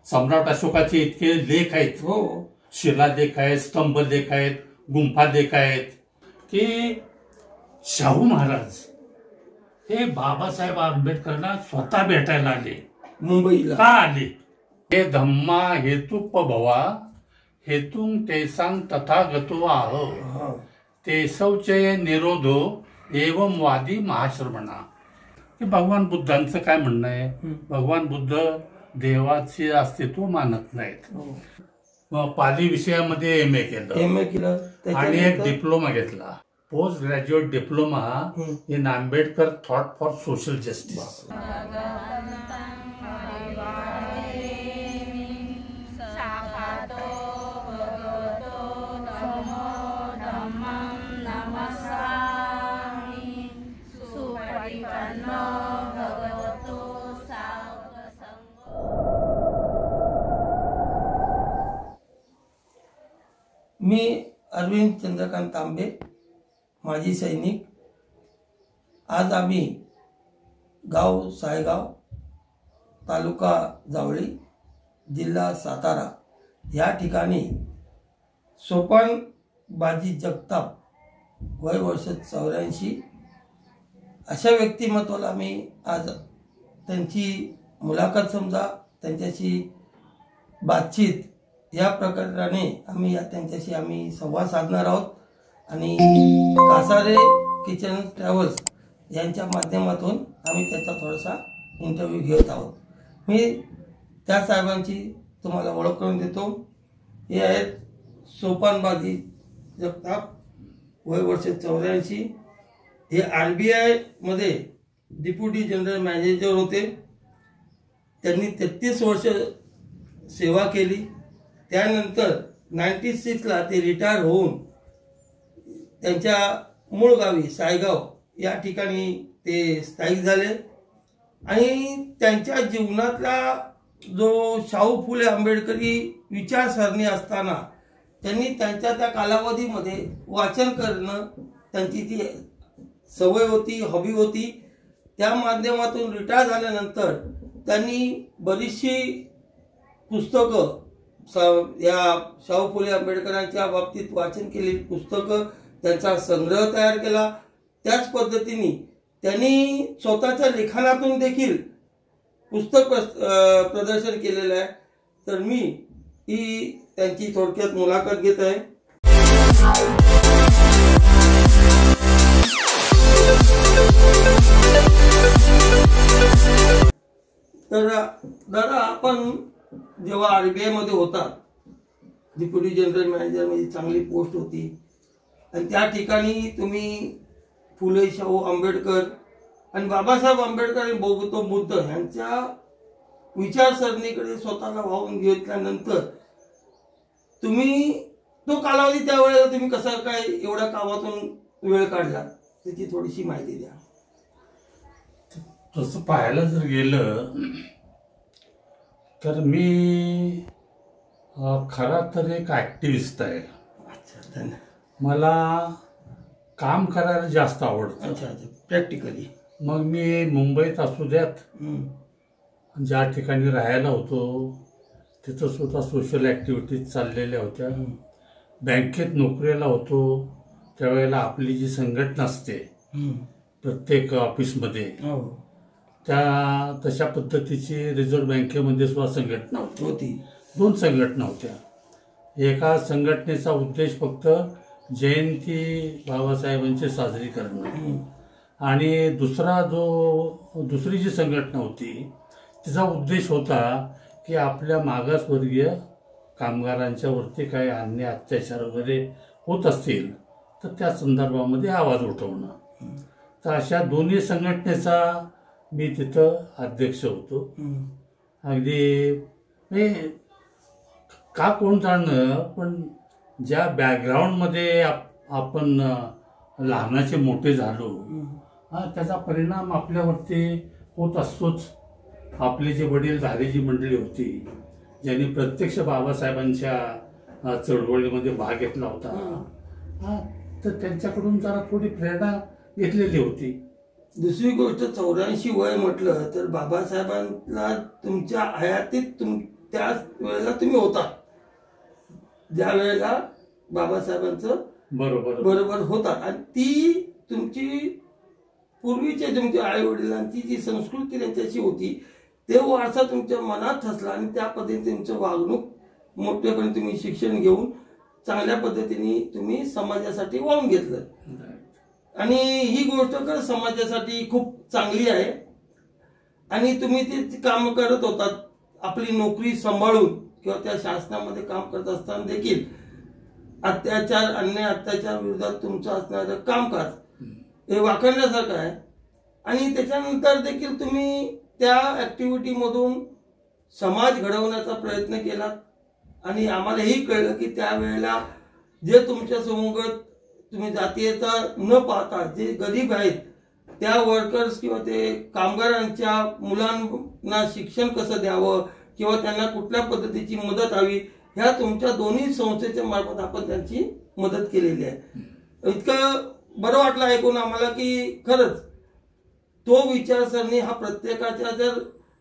सम्राट अशोकाचे इतके लेख आहेत, शिलालेख आहेत, स्तंभलेख आहेत, गुंफालेख आहेत, की शाहू महाराज हे बाबासाहेब आंबेडकरांना स्वतः भेटायला आले. मुंबईला का आले? हे धम्मा हेतुपभवा हेतुं तेसां तथागतो आह तेसौचय निरोधो एवं वादी महाश्रमणा. हे भगवान बुद्धांचं काय म्हणणं आहे? भगवान बुद्ध देवाचे अस्तित्व मानत नाहीत. पाली विषयामध्ये एम ए केलं आणि एक डिप्लोमा घेतला, post graduate diploma in Ambedkar thought for social justice. मी अरविंद चंद्रकांत तांबे, माजी सैनिक. आज आम्ही गाव सायगाव, तालुका जावळी, जिल्हा सातारा या ठिकाणी सोपान बाजी जगताप, वय वर्ष 84, अशा व्यक्तिमत्वाला मी आज त्यांची मुलाखत समजा, त्यांच्याशी बातचीत या प्रकाराने त्यांच्याशी आम्ही संवाद साधणार आहोत आणि कासारे किचन ट्रॅव्हल्स यांच्या माध्यमातून आम्ही त्याचा थोडासा इंटरव्ह्यू घेत आहोत. मी त्या साहेबांची तुम्हाला ओळख करून देतो. हे आहेत सोपानबाजी जगताप, वय वर्ष 84. हे RBI मध्ये डेप्युटी जनरल मॅनेजर होते. त्यांनी 33 वर्ष सेवा केली. त्यानंतर 96ला ते रिटायर होऊन त्यांच्या मूळ गावी सायगाव या ठिकाणी ते स्थायिक झाले आणि त्यांच्या जीवनातला जो शाहू फुले आंबेडकरी विचारसरणी असताना त्यांनी त्यांच्या त्या कालावधीमध्ये वाचन करणं त्यांची ती सवय होती, हॉबी होती. त्या माध्यमातून रिटायर झाल्यानंतर त्यांनी बरीचशी पुस्तकं या शाहू फुले आंबेडकरांच्या बाबतीत वाचन केलेली पुस्तकं, त्यांचा संग्रह तयार केला. त्याच पद्धतीने त्यांनी स्वतःच्या लिखाणातून देखील पुस्तक प्रदर्शन केलेलं आहे. तर मी ही त्यांची थोडक्यात मुलाखत घेत आहे. तर दादा, आपण जेव्हा RBI मध्ये होता, डेप्युटी जनरल मॅनेजर मध्ये चांगली पोस्ट होती आणि त्या ठिकाणी तुम्ही फुले शाहू आंबेडकर आणि बाबासाहेब आंबेडकर आणि गौतम बुद्ध यांच्या विचारसरणीकडे स्वतःला वाहून घेतल्यानंतर तुम्ही तो कालावधी त्यावेळेला तुम्ही कसा काय एवढ्या कामातून वेळ काढला, त्याची थोडीशी माहिती द्या. तसं पाहायला जर गेलं तर मी खरा तर एक ऍक्टिव्हिस्ट आहे. मला काम करायला जास्त आवडतं. प्रॅक्टिकली. मग मी मुंबईत असू द्यात, ज्या ठिकाणी राहायला होतो तिथं सुद्धा सोशल ॲक्टिव्हिटीज चाललेल्या होत्या. बँकेत नोकरीला होतो त्यावेळेला आपली जी संघटना असते प्रत्येक ऑफिसमध्ये, तशा पद्धतीची रिझर्व्ह बँकेमध्ये सुद्धा संघटना होती. 2 संघटना होत्या. एका संघटनेचा उद्देश फक्त जयंती बाबासाहेबांची साजरी करणं आणि दुसरी जी संघटना होती तिचा उद्देश होता की आपल्या मागासवर्गीय कामगारांच्या वरती काही अन्याय अत्याचार वगैरे होत असतील तर त्या संदर्भामध्ये आवाज उठवणं. तर अशा दोन्ही संघटनेचा मी तिथं अध्यक्ष होतो. अगदी का कोण जाणं, पण ज्या बॅकग्राऊंडमध्ये आपण लहानाचे मोठे झालो त्याचा परिणाम आपल्यावरती होत असतोच. आपले जे वडीलधारी जी मंडळी होती ज्यांनी प्रत्यक्ष बाबासाहेबांच्या चळवळीमध्ये भाग घेतला होता तर त्यांच्याकडून जरा थोडी प्रेरणा घेतलेली होती. दुसरी गोष्ट 84 वय म्हटलं तर बाबासाहेबांना तुमच्या हयातीत त्याच वेळेला तुम्ही होता, ज्या वेळेला बाबासाहेबांचं बरोबर होतात. आणि ती तुमची पूर्वीच्या तुमच्या आई वडिलांची जी संस्कृती त्यांच्याशी होती, ते वारसा तुमच्या मनात ठसला आणि त्या पद्धतीने तुमचं वागणूक मोठेपणे तुम्ही शिक्षण घेऊन चांगल्या पद्धतीने तुम्ही समाजासाठी वाहून घेतलं. आणि ही गोष्ट तर समाजासाठी खूप चांगली आहे. आणि तुम्ही ते काम करत होतात, आपली नोकरी सांभाळून किंवा त्या शासनामध्ये काम करत असताना देखील अत्याचार, अन्याय अत्याचार विरोधात तुमचं असणारं कामकाज हे वाखाणण्यासारखं आहे. आणि त्याच्यानंतर देखील तुम्ही त्या ऍक्टिव्हिटी मधून समाज घडवण्याचा प्रयत्न केला. आणि आम्हाला हेही कळलं की त्यावेळेला जे तुमच्या समोर तुम्ही जातीयता न पाहता जे गरीब आहेत त्या वर्कर्स किंवा ते कामगारांच्या मुलांना शिक्षण कसं द्यावं किंवा त्यांना कुठल्या पद्धतीची मदत हवी, ह्या तुमच्या दोन्ही संस्थेच्या मार्फत आपण त्यांची मदत केलेली आहे. इतकं बरं वाटलं ऐकून आम्हाला की खरंच तो विचारसरणी हा प्रत्येकाच्या जर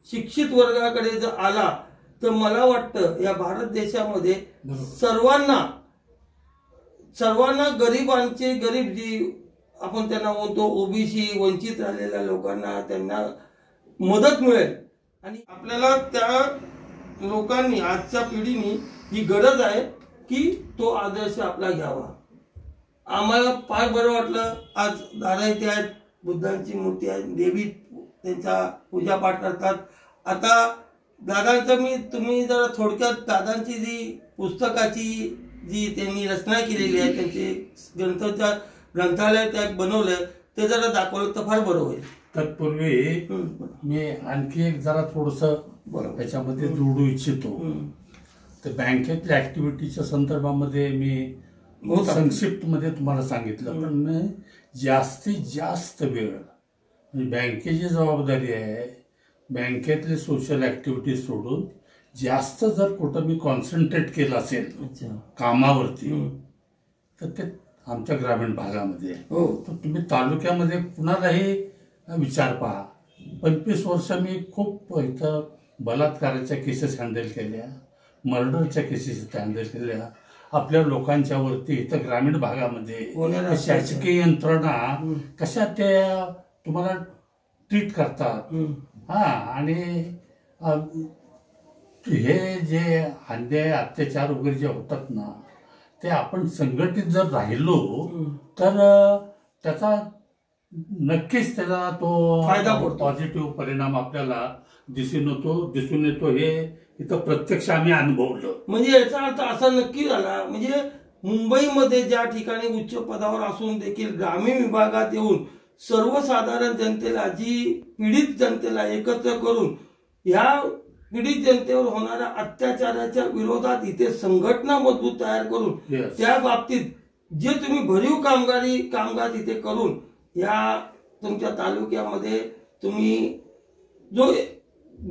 शिक्षित वर्गाकडे जर आला तर मला वाटतं या भारत देशामध्ये सर्वांना गरिबांचे गरीब जी आपण त्यांना म्हणतो ओबीसी वंचित राहिलेल्या लोकांना त्यांना मदत मिळेल. आणि आपल्याला त्या लोकांनी आजच्या पिढीनी ही गरज आहे की तो आदर्श आपला घ्यावा. आम्हाला फार बरं वाटलं. आज दादा इथे आहेत, बुद्धांची मूर्ती आहे, देवी त्यांचा पूजापाठ करतात. आता दादांचं तुम्ही जरा थोडक्यात दादांची जी पुस्तकाची जी त्यांनी रचना केलेली आहे, त्यांचे ग्रंथालय त्या बनवलंय ते जरा दाखवलं तर फार बरं होईल. तत्पूर्वी मी आणखी एक जरा थोडस याच्यामध्ये जोडू इच्छितो. तर बँकेतल्या ऍक्टिव्हिटीच्या संदर्भामध्ये मी संक्षिप्त मध्ये तुम्हाला सांगितलं, पण मी जास्तीत जास्त वेळ म्हणजे बँकेची जबाबदारी आहे, बँकेतले सोशल ऍक्टिव्हिटी सोडून जास्त जर कुठं मी कॉन्सन्ट्रेट केलं असेल कामावरती तर ते आमच्या ग्रामीण भागामध्ये. तर तुम्ही तालुक्यामध्ये कुणालाही विचार पहा. 25 वर्ष मी खूप इथं बलात्काराच्या केसेस हँडल केल्या, मर्डरच्या केसेस इथं हँडल केल्या. आपल्या लोकांच्या वरती इथं ग्रामीण भागामध्ये शासकीय यंत्रणा कशा त्या तुम्हाला ट्रीट करतात. आणि हे जे अन्याय अत्याचार वगैरे जे होतात ना, ते आपण संघटित जर राहिलो तर त्याचा नक्कीच त्याचा तो फायदा पडतो, पॉझिटिव्ह परिणाम आपल्याला दिसून येतो. हे इथं प्रत्यक्ष आम्ही अनुभवलं. म्हणजे याचा अर्थ असा नक्की झाला, म्हणजे मुंबईमध्ये ज्या ठिकाणी उच्च पदावर असून देखील ग्रामीण विभागात येऊन सर्वसाधारण जनतेला, जी पीडित जनतेला एकत्र करून ह्या पीडित जनतेवर होणाऱ्या अत्याचाराच्या विरोधात इथे संघटना मजबूत तयार करून त्या बाबतीत जे तुम्ही भरीव कामगार इथे करून या तुमच्या तालुक्यामध्ये तुम्ही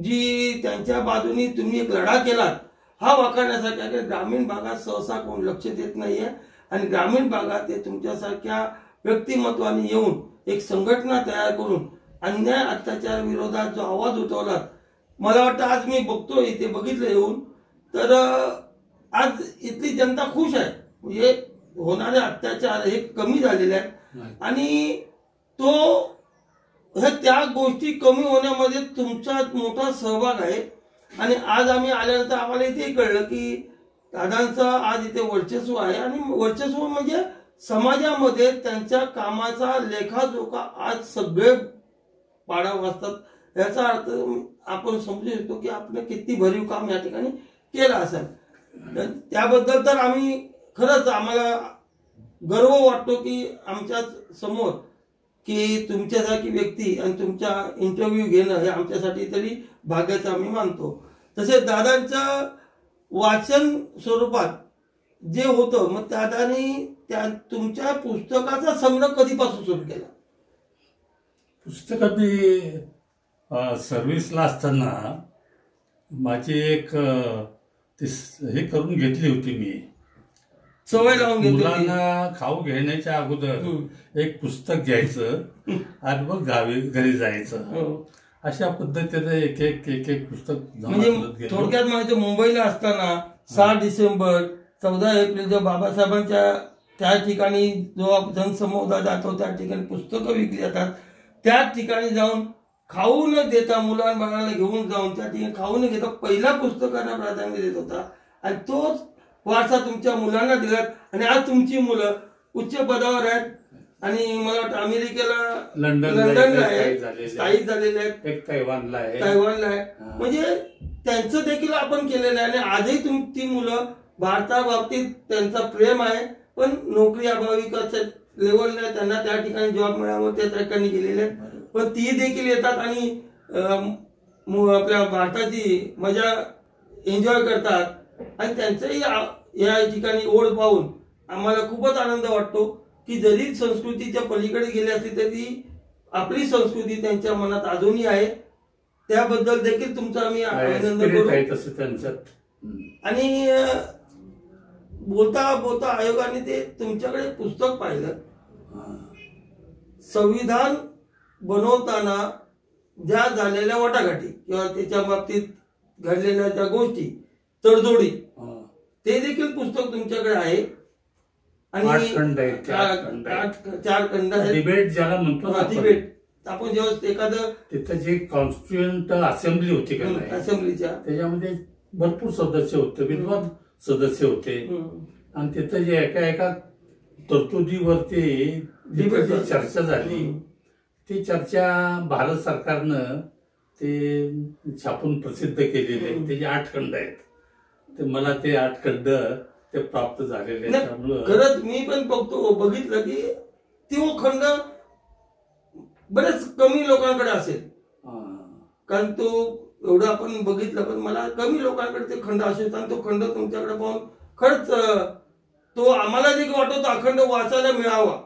जी त्यांच्या बाजूनी तुम्ही एक लढा केलात, हा वाखाणण्यासाठी ग्रामीण भागात सहसा कोण लक्ष देत नाहीये. आणि ग्रामीण भागात ते तुमच्यासारख्या व्यक्तिमत्वाने येऊन एक संघटना तयार करून अन्याय अत्याचार विरोधात जो आवाज उठवला, मला वाटतं आज मी बघतोय इथे बघितलं येऊन, तर आज इथली जनता खुश आहे. म्हणजे होणारे अत्याचार हे कमी झालेले आहेत आणि त्या गोष्टी कमी होण्यामध्ये तुमचा मोठा सहभाग आहे. आणि आज आम्ही आल्यानंतर आम्हाला इथे कळलं की दादांचं आज इथे वर्चस्व आहे. आणि वर्चस्व म्हणजे समाजामध्ये त्यांच्या कामाचा लेखाजोखा आज सगळे पाडा वाजतात. याचा अर्थ आपण समजू शकतो की आपण किती भरीव काम या ठिकाणी केलं असेल. त्याबद्दल तर आम्ही खरंच आम्हाला गर्व वाटतो की आमच्या समोर की तुमच्यासारखी व्यक्ती आणि तुमच्या इंटरव्ह्यू घेणं हे आमच्यासाठी तरी भाग्याचं आम्ही मानतो. तसेच दादांचं वाचन स्वरूपात जे होतं, मग दादांनी तुमच्या पुस्तकाचा संग्रह कधीपासून सुरू केला? पुस्तकं मी सर्व्हिसला असताना माझी एक हे करून घेतली होती, मी सवय लावून घेतली. मुलांना खाऊ घेण्याच्या अगोदर एक पुस्तक घ्यायचं आणि मग घरी जायचं. अशा पद्धतीने एक एक पुस्तक जमा म्हणजे करत गेलो. थोडक्यात म्हणायचं मुंबईला असताना 6 डिसेंबर 14 एप्रिल जो बाबासाहेबांच्या त्या ठिकाणी जो जनसमुदाय जातो त्या ठिकाणी पुस्तकं विकली जातात, त्या ठिकाणी जाऊन खाऊ न देता मुलांबाळाला घेऊन जाऊन त्या ठिकाणी खाऊ न घेता पहिला पुस्तकांना प्राधान्य देत होता आणि तोच वारसा तुमच्या मुलांना दिलात आणि आज तुमची मुलं उच्च पदावर आहेत आणि मला वाटतं अमेरिकेला लंडनला आहे, स्थायिक झालेले आहेत, एक तैवानला आहे, म्हणजे त्यांचं देखील आपण केलेलं आहे आणि आजही ती मुलं भारताबाबतीत त्यांचा प्रेम आहे, पण नोकरी अभावी लेवलला त्यांना त्या ठिकाणी जॉब मिळावं त्या ठिकाणी गेलेले आहेत, पण ती देखील येतात आणि आपल्या भारताची मजा एन्जॉय करतात आणि त्यांचंही या ठिकाणी ओढ पाहून आम्हाला खूपच आनंद वाटतो की जरी संस्कृतीच्या पलीकडे गेली असली तरी आपली संस्कृती त्यांच्या मनात अजूनही आहे, त्याबद्दल देखील तुमचा आम्ही अभिनंदन करू. आणि बोलता बोलता आयोगाने ते तुमच्याकडे पुस्तक पाहिलं, संविधान बनवताना ज्या झालेल्या वाटाघाटी किंवा त्याच्या बाबतीत घडलेल्या ज्या गोष्टी तडजोडी ते देखील पुस्तक तुमच्याकडे आहे आणि 4 खंड आहेत. डिबेट ज्याला म्हणतो ना, डिबेट आपण जेव्हा एखादं तिथं जी कॉन्स्टिट्युएंट असेंब्ली होती का नाही, असेंब्लीच्या त्याच्यामध्ये भरपूर सदस्य होते, विद्वान सदस्य होते आणि तिथं जे एका तरतुदीवरती जी चर्चा झाली ती चर्चा भारत सरकारनं ते छापून प्रसिद्ध केलेले आहे. त्याचे 8 खंड आहेत. ते मला ते 8 खंड ते प्राप्त झालेले आहेत. त्यामुळं खरंच मी पण बघितलं की तो खंड बरेच कमी लोकांकडे असेल, कारण तो एवढं आपण बघितलं, पण मला कमी लोकांकडे ते खंड असेल आणि तो खंड तुमच्याकडे पाहून खरंच तो आम्हाला देखील वाटतो अखंड वाचायला मिळावा.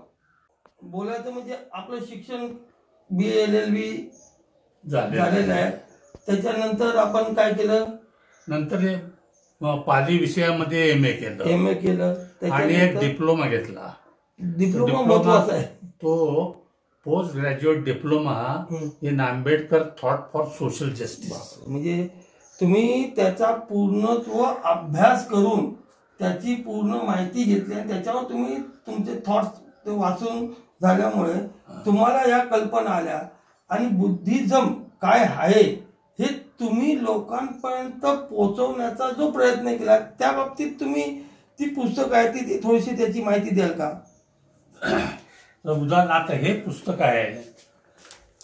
बोलायचं म्हणजे आपलं शिक्षण BA-LLB झालेलं आहे, त्याच्यानंतर आपण काय केलं, नंतर पाली विषयामध्ये MA केलं आणि एक डिप्लोमा घेतला. डिप्लोमा महत्वाचा आहे. तो post graduate diploma in Ambedkar thought for social justice. म्हणजे तुम्ही त्याचा पूर्णत्व अभ्यास करून त्याची पूर्ण माहिती घेतली आणि त्याच्यावर तुम्ही तुमचे थॉट्स ते वाचून झाल्यामुळे तुम्हाला या कल्पना आल्या आणि बुद्धिझम काय आहे हे तुम्ही लोकांपर्यंत पोहोचवण्याचा जो प्रयत्न केला त्या बाबतीत तुम्ही ती पुस्तक आहे ती थोडीशी त्याची माहिती द्याल का? उदाहरण आता हे पुस्तक आहे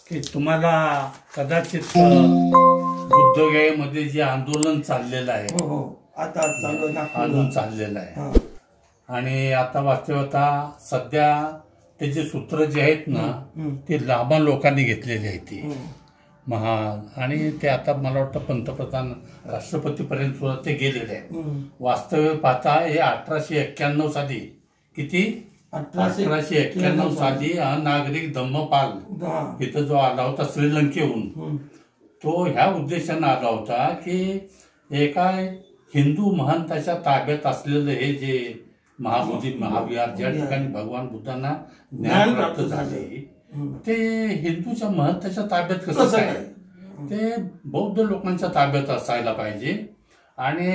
की तुम्हाला कदाचित बुद्धगयेमध्ये जे आंदोलन चाललेलं आहे, आता अजून चाललेलं आहे आणि आता वास्तवता सध्या त्याचे सूत्र जे आहेत ना ते लांबा लोकांनी घेतलेले आहेत ती आणि ते आता मला वाटतं पंतप्रधान राष्ट्रपतीपर्यंत सुद्धा ते गेलेले आहेत. वास्तविक पाहता हे 1891 साली किती 1891 साली नागरिक धम्मपाल इथं जो आला होता श्रीलंकेहून, तो ह्या उद्देशानं आला होता की एका हिंदू महंताच्या ताब्यात असलेलं हे जे महाबोधी महाविहार ज्या ठिकाणी भगवान बुद्धांना ज्ञान प्राप्त झाले ते हिंदूच्या महंताच्या ताब्यात कसं आहे, ते बौद्ध लोकांच्या ताब्यात असायला पाहिजे. आणि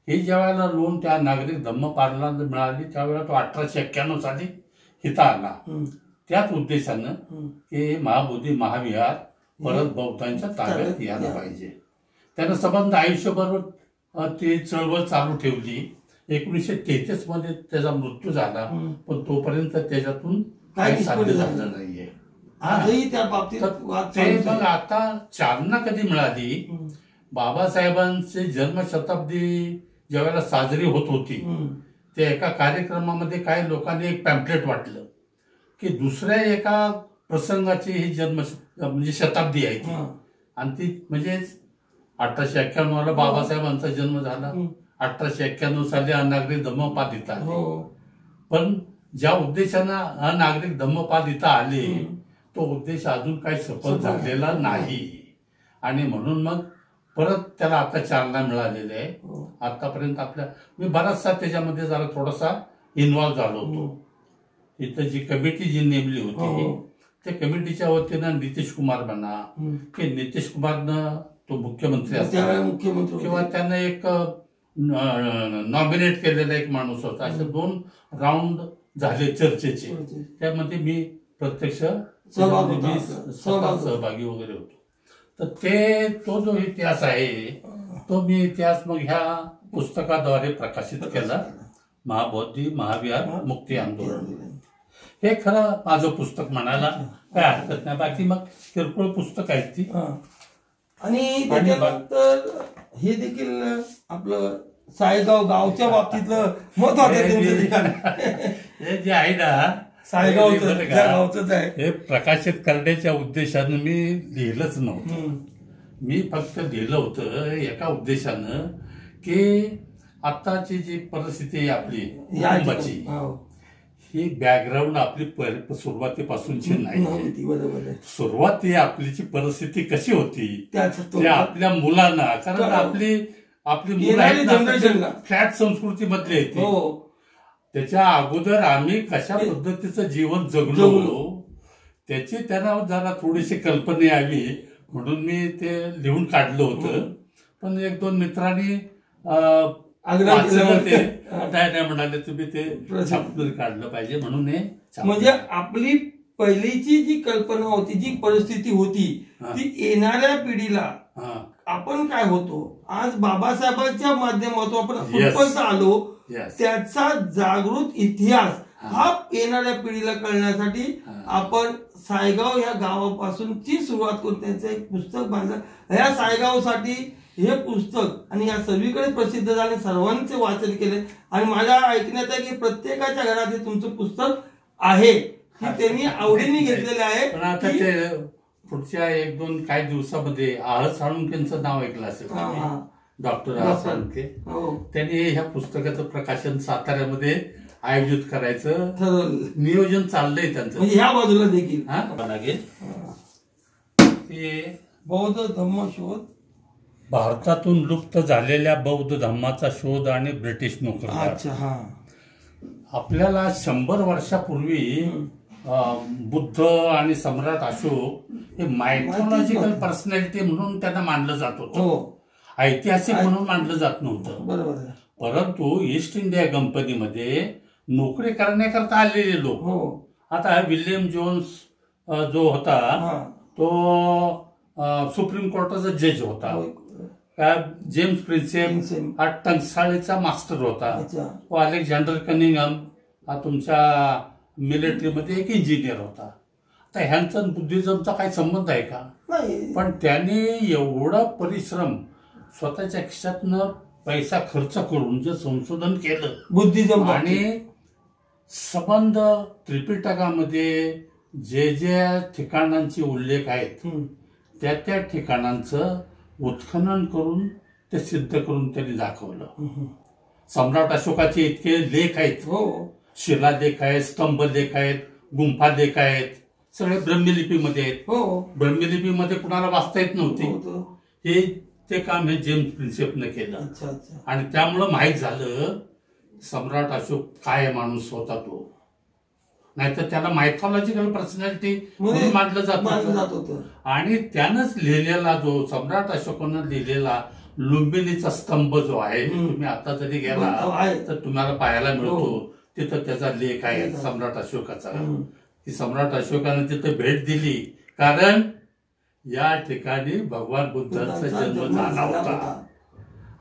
हे ज्यावेळेला लोन त्या नागरिक धम्मपालला मिळाली त्यावेळेला तो 1891 साली इथं आला. त्याच उद्देशानं की महाबोधी महाविहार परत बौद्धांच्या ताब्यात यायला पाहिजे. त्यानं संबंध आयुष्यभर ती चळवळ चालू ठेवली. 1933 मध्ये त्याचा मृत्यू झाला, पण तोपर्यंत त्याच्यातून काही साध्य झालं नाहीये. आजही त्या बाबतीत मग आता चालना कधी मिळाली, बाबासाहेबांची जन्मशताब्दी ज्यावेळेला साजरी होत होती त्या एका कार्यक्रमामध्ये काही लोकांनी एक पॅम्पलेट वाटलं की दुसऱ्या एका प्रसंगाची ही म्हणजे शताब्दी आहे ती, आणि ती म्हणजे 1891 बाबासाहेबांचा जन्म झाला, 1891 साली अनागरिक धम्मपाद इथं आले. पण ज्या उद्देशानं अनागरिक धम्मपाद इथं आले तो उद्देश अजून काही सफल झालेला नाही आणि म्हणून मग परत त्याला आता चालना मिळालेली आहे. आतापर्यंत मी बराचसा त्याच्यामध्ये जरा थोडासा इन्व्हॉल्व्ह झालो होतो. इथं जी कमिटी जी नेमली होती त्या कमिटीच्या वतीनं नितीश कुमार म्हणा की नितीश कुमारनं तो मुख्यमंत्री असतो मुख्यमंत्री किंवा त्यानं एक नॉमिनेट केलेला एक माणूस होता. असे 2 राऊंड झाले चर्चेचे. त्यामध्ये मी प्रत्यक्ष सहभागी वगैरे होतो. तर तो जो इतिहास आहे तो मी इतिहास मग ह्या पुस्तकाद्वारे प्रकाशित केला. महाबौद्धी महाविहार मुक्ती आंदोलन हे खरं माझं पुस्तक म्हणायला काय हरकत नाही. बाकी मग किरकोळ पुस्तक आहेत ती. आणि त्याच्यानंतर हे देखील आपलं सायगाव गावच्या बाबतीतलं महत्वाचं हे जे आहे ना सायगावच आहे हे प्रकाशित करण्याच्या उद्देशानं मी लिहिलंच नव्हतं. मी फक्त लिहिलं होतं एका उद्देशानं की आताची जी परिस्थिती आहे आपली कुटुंबाची ही बॅकग्राऊंड आपली सुरुवातीपासूनची नाही. सुरुवाती आपलीची परिस्थिती कशी होती ते आपल्या मुलांना, कारण आपली मुलं फ्लॅट संस्कृती मधली आहे. त्याच्या अगोदर आम्ही कशा पद्धतीचं जीवन जगलो त्याची त्यांना जरा थोडीशी कल्पना यावी म्हणून मी ते लिहून काढलं होतं. पण 1-2 मित्रांनी नाही म्हणाले तुम्ही ते छापून काढलं पाहिजे म्हणून हे. म्हणजे आपली पहिलीची जी कल्पना होती, जी परिस्थिती होती ती येणाऱ्या पिढीला आपण काय होतो आज बाबासाहेबांच्या माध्यमातून आपण कुठपर्यंत आलो त्याचा जागृत इतिहास हा येणाऱ्या पिढीला कळण्यासाठी आपण सायगाव या गावापासूनची सुरुवात करून त्यांचं एक पुस्तक बांधलं. या सायगावसाठी हे पुस्तक आणि या सर्वीकडे प्रसिद्ध झाले, सर्वांचे वाचन केले आणि माझ्या ऐकण्यात आहे की प्रत्येकाच्या घरात हे तुमचं पुस्तक आहे की त्यांनी आवडीने घेतलेलं आहे. पण आता ते पुढच्या 1-2 काही दिवसामध्ये आह साळुंखेंचं नाव ऐकलं असेल, डॉक्टर आह साळुंखे. त्यांनी ह्या पुस्तकाचं प्रकाशन साताऱ्यामध्ये आयोजित करायचं नियोजन चाललंय त्यांचं. म्हणजे ह्या बाजूला देखील बौद्ध धम्म शोध, भारतातून लुप्त झालेल्या बौद्ध धम्माचा शोध आणि ब्रिटिश नोकरदार. आपल्याला 100 वर्षापूर्वी बुद्ध आणि सम्राट अशोक हे मायथॉलॉजिकल पर्सनॅलिटी म्हणून त्यांना मानलं जात होतं, ऐतिहासिक म्हणून मानलं जात नव्हतं. परंतु ईस्ट इंडिया कंपनीमध्ये नोकरी करण्याकरता आलेले लोक. आता विल्यम जोन्स जो होता तो सुप्रीम कोर्टाचा जज होता. जेम्स प्रिन्सेप हा टंकसाळीचा मास्टर होता. अलेक्झांडर कनिंगहम हा तुमच्या मिलिटरीमध्ये एक इंजिनियर होता. आता ह्यांचा बुद्धिझमचा काही संबंध आहे का? पण त्याने एवढा परिश्रम स्वतःच्या खिशातनं पैसा खर्च करून जे संशोधन केलं बुद्धिझम आणि संबंध त्रिपिटकामध्ये जे ठिकाणांचे उल्लेख आहेत त्या ठिकाणांचं उत्खनन करून ते सिद्ध करून त्यांनी दाखवलं. सम्राट अशोकाचे इतके लेख आहेत, शिलालेख आहेत, स्तंभलेख आहेत, गुंफालेख आहेत, सगळे ब्रह्मलिपीमध्ये आहेत. ब्रह्मलिपीमध्ये कुणाला वाचता येत नव्हती. ते काम हे जेम्स प्रिन्सेपने केलं आणि त्यामुळं माहीत झालं सम्राट अशोक काय माणूस होता तो. नाहीतर त्याला मायथॉलॉजिकल पर्सनॅलिटी म्हणून मानलं जात होतं. आणि त्यानंच लिहिलेला जो सम्राट अशोकानं लिहिलेला लुंबिनीचा स्तंभ जो आहे तुम्ही आता जरी गेला तर तुम्हाला पाहायला मिळतो. तिथं त्याचा लेख आहे सम्राट अशोकाचा. की सम्राट अशोकानं तिथं भेट दिली कारण या ठिकाणी भगवान बुद्धांचा जन्म झाला होता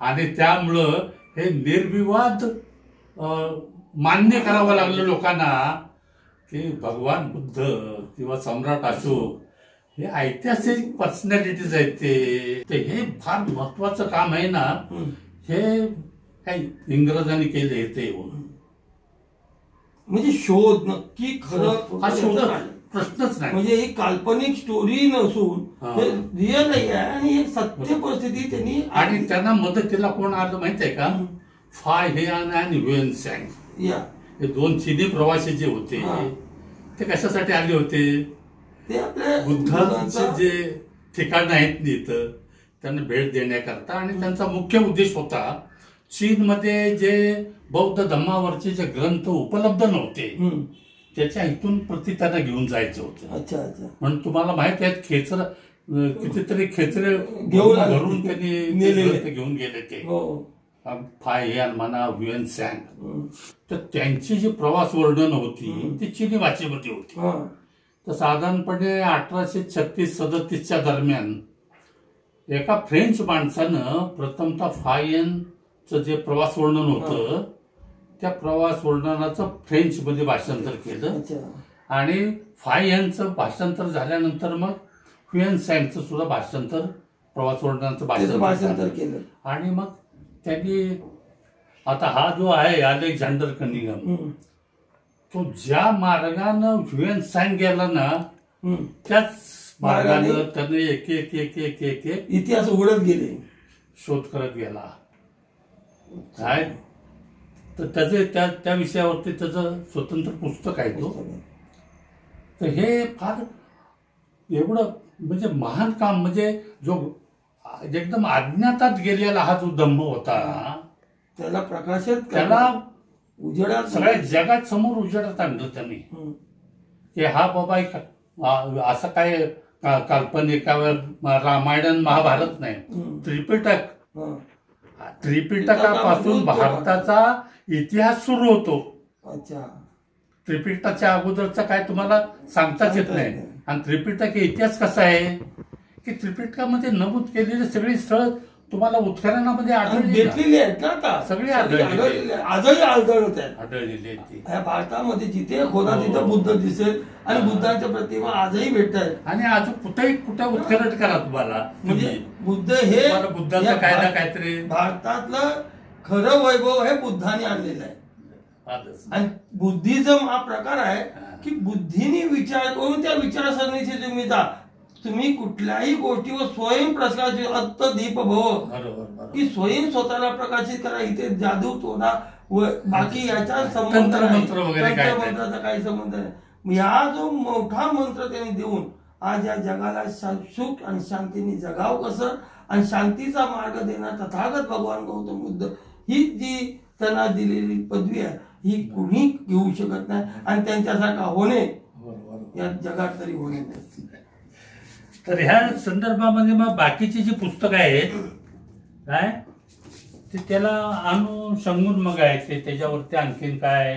आणि त्यामुळं हे निर्विवाद मान्य करावं लागलं लोकांना की भगवान बुद्ध किंवा सम्राट अशोक हे ऐतिहासिक पर्सनॅलिटीज आहेत. ते हे फार महत्वाचं काम आहे ना. हे काही इंग्रजांनी केले ते म्हणजे शोध नक्की खरं हा शोध प्रश्नच नाही. म्हणजे एक काल्पनिक स्टोरी नसून रिअल आहे आणि एक सत्य परिस्थिती त्यांनी. आणि त्यांना मदतीला कोण आलं माहितीये का? फाय हेयान आणि ह्युएन सॅंग हे 2 चिनी प्रवासी जे होते ते कशासाठी आले होते? ते आपल्या बुद्धांचे जे ठिकाण आहेत इथं त्यांना भेट देण्याकरता. आणि त्यांचा मुख्य उद्देश होता चीनमध्ये जे बौद्ध धम्मावरचे जे ग्रंथ उपलब्ध नव्हते त्याच्या इथून प्रति त्यांना घेऊन जायचं होतं. अच्छा अच्छा. म्हणून तुम्हाला माहित आहे खेचर कितीतरी खेचरे घेऊन ते घेऊन गेले ते हो. फायन म्हणा हुएन सॅंग. तर त्यांची जी प्रवास वर्णन होती ती चिनी भाषेमध्ये होती. तर साधारणपणे 1836-37 दरम्यान एका फ्रेंच माणसानं प्रथमतः फायनचं जे प्रवास वर्णन होतं त्या प्रवास वर्णनाचं फ्रेंच मध्ये भाषांतर केलं. आणि फायनचं भाषांतर झाल्यानंतर मग हुएन सॅंगचं सुद्धा भाषांतर प्रवास वर्णनाचं भाषांतर केलं. आणि मग त्यांनी आता हा जो आहे अलेक्झांडर कनिंघम तो ज्या मार्गानं हुएन सॅंग गेला ना त्याच मार्गानं त्याने एक एक एक एक एक एक इतिहास उघडत गेले, शोध करत गेला. काय तर त्याचे त्या विषयावरती त्याचं स्वतंत्र पुस्तक आहे तो. तर हे फार एवढं म्हणजे महान काम, म्हणजे जो एकदम अज्ञातात गेलेला हा जो धम्म होता त्याला प्रकाशित, त्याला उजेडात, सगळ्या जगात समोर उजेडात आणलं त्यांनी. की हा बाबा असं काय काल्पनिक रामायण महाभारत नाही, त्रिपिटकापासून भारताचा इतिहास सुरू होतो. अच्छा. त्रिपिटकाच्या अगोदरचा काय तुम्हाला सांगताच येत नाही. आणि त्रिपिटक इतिहास कसा आहे की त्रिपिटकामध्ये नमूद केलेली सगळी स्थळ तुम्हाला उत्खननामध्ये आढळलेली आहेत ना. आता सगळी आढळलेली, आजही आढळत आहेत, आढळलेली आहेत. या भारतामध्ये जिथे खोदा तिथं बुद्ध दिसेल आणि बुद्धांच्या प्रतिमा आजही भेटत आहेत. आणि अजून कुठे उत्खनन करा तुम्हाला, म्हणजे बुद्ध हे बुद्धाचा कायदा काहीतरी भारतातलं खरं वैभव हे बुद्धाने आणलेलं आहे. आणि बुद्धिझम हा प्रकार आहे की बुद्धीने विचार करून त्या विचारसरणीचे तुम्ही जा. तुम्ही कुठल्याही गोष्टीवर स्वयं प्रकाशित अत्त दीप भव, की स्वयं स्वतःला प्रकाशित करा. इथे जादू तोडा व बाकी याचा संबंध तंत्रमंत्राचा काही संबंध नाही. हा जो मोठा मंत्र त्यांनी देऊन आज या जगाला सुख आणि शांतीने जगाव कसं आणि शांतीचा मार्ग देणार तथागत भगवान गौतम बुद्ध, ही जी त्यांना दिलेली पदवी आहे ही कुणी घेऊ शकत नाही. आणि त्यांच्यासारखा होणे या जगात तरी होणे नाही. तर ह्या संदर्भामध्ये मग बाकीची जी पुस्तकं आहेत काय ते त्याला अनुषंगून मग आहे ते त्याच्यावरती आणखीन काय